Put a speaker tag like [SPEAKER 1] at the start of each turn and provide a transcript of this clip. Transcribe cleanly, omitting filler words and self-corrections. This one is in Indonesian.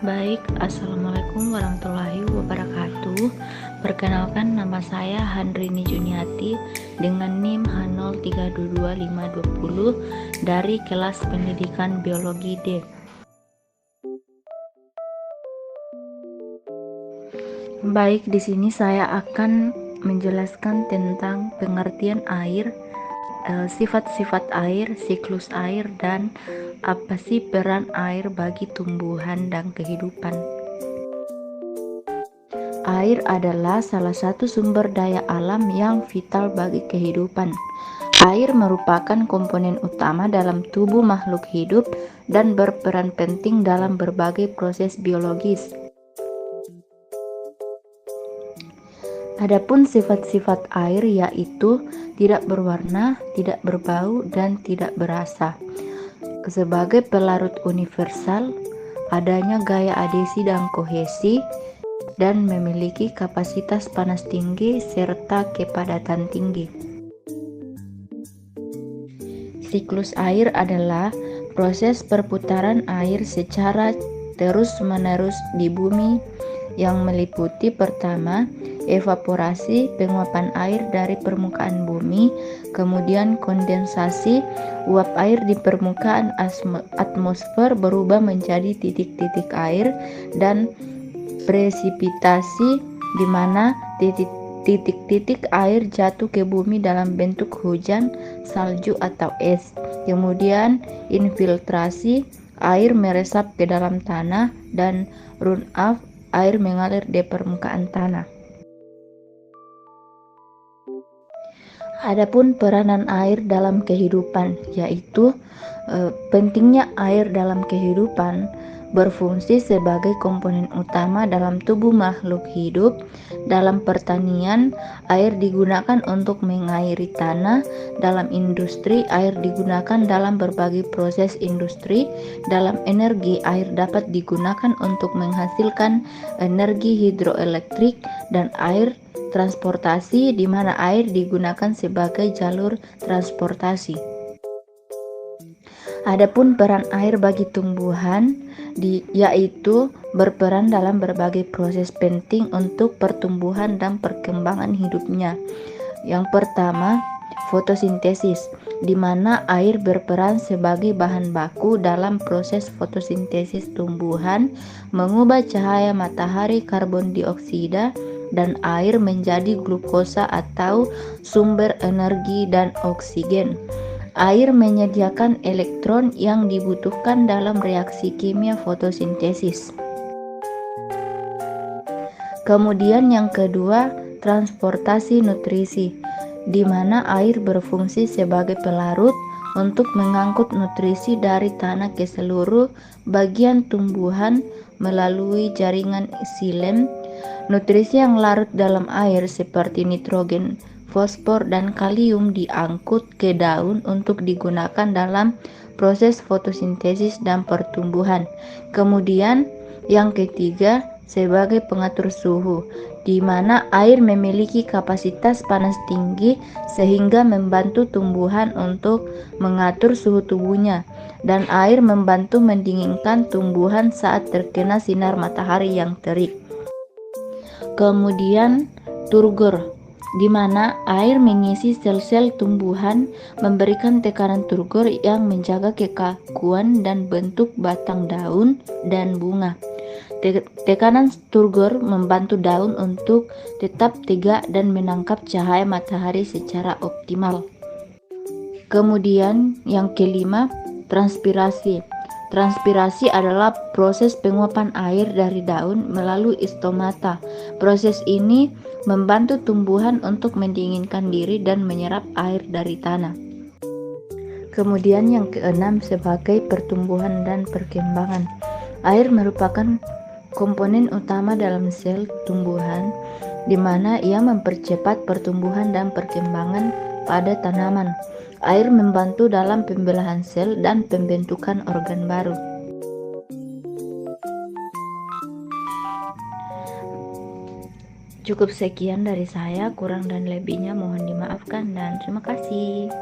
[SPEAKER 1] Baik, Assalamualaikum warahmatullahi wabarakatuh. Perkenalkan, nama saya Handrini Juniati dengan NIM H0322520 dari kelas pendidikan biologi D. Baik, di sini saya akan menjelaskan tentang pengertian air, sifat-sifat air, siklus air, dan apa sih peran air bagi tumbuhan dan kehidupan. Air adalah salah satu sumber daya alam yang vital bagi kehidupan. Air merupakan komponen utama dalam tubuh makhluk hidup dan berperan penting dalam berbagai proses biologis. Adapun sifat-sifat air yaitu tidak berwarna, tidak berbau, dan tidak berasa. Sebagai pelarut universal, adanya gaya adhesi dan kohesi, dan memiliki kapasitas panas tinggi serta kepadatan tinggi. Siklus air adalah proses perputaran air secara terus-menerus di bumi yang meliputi pertama, evaporasi, penguapan air dari permukaan bumi, kemudian kondensasi, uap air di permukaan atmosfer berubah menjadi titik-titik air, dan presipitasi di mana titik-titik air jatuh ke bumi dalam bentuk hujan, salju atau es. Kemudian infiltrasi, air meresap ke dalam tanah, dan runoff, air mengalir di permukaan tanah. Adapun peranan air dalam kehidupan, yaitu pentingnya air dalam kehidupan berfungsi sebagai komponen utama dalam tubuh makhluk hidup. Dalam pertanian, air digunakan untuk mengairi tanah. Dalam industri, air digunakan dalam berbagai proses industri. Dalam energi, air dapat digunakan untuk menghasilkan energi hidroelektrik, dan air transportasi, di mana air digunakan sebagai jalur transportasi. Adapun peran air bagi tumbuhan yaitu berperan dalam berbagai proses penting untuk pertumbuhan dan perkembangan hidupnya. Yang pertama, fotosintesis, di mana air berperan sebagai bahan baku dalam proses fotosintesis tumbuhan, mengubah cahaya matahari karbon dioksida dan air menjadi glukosa atau sumber energi dan oksigen. Air menyediakan elektron yang dibutuhkan dalam reaksi kimia fotosintesis. Kemudian yang kedua, transportasi nutrisi, di mana air berfungsi sebagai pelarut untuk mengangkut nutrisi dari tanah ke seluruh bagian tumbuhan melalui jaringan xilem. Nutrisi yang larut dalam air seperti nitrogen, fosfor, dan kalium diangkut ke daun untuk digunakan dalam proses fotosintesis dan pertumbuhan. Kemudian yang ketiga, sebagai pengatur suhu, di mana air memiliki kapasitas panas tinggi sehingga membantu tumbuhan untuk mengatur suhu tubuhnya, dan air membantu mendinginkan tumbuhan saat terkena sinar matahari yang terik. Kemudian turgor, di mana air mengisi sel-sel tumbuhan, memberikan tekanan turgor yang menjaga kekakuan dan bentuk batang daun dan bunga. Tekanan turgor membantu daun untuk tetap tegak dan menangkap cahaya matahari secara optimal. Kemudian yang kelima, transpirasi. Transpirasi adalah proses penguapan air dari daun melalui stomata. Proses ini membantu tumbuhan untuk mendinginkan diri dan menyerap air dari tanah. Kemudian yang keenam, sebagai pertumbuhan dan perkembangan. Air merupakan komponen utama dalam sel tumbuhan, di mana ia mempercepat pertumbuhan dan perkembangan pada tanaman. Air membantu dalam pembelahan sel dan pembentukan organ baru. Cukup sekian dari saya, kurang dan lebihnya mohon dimaafkan dan terima kasih.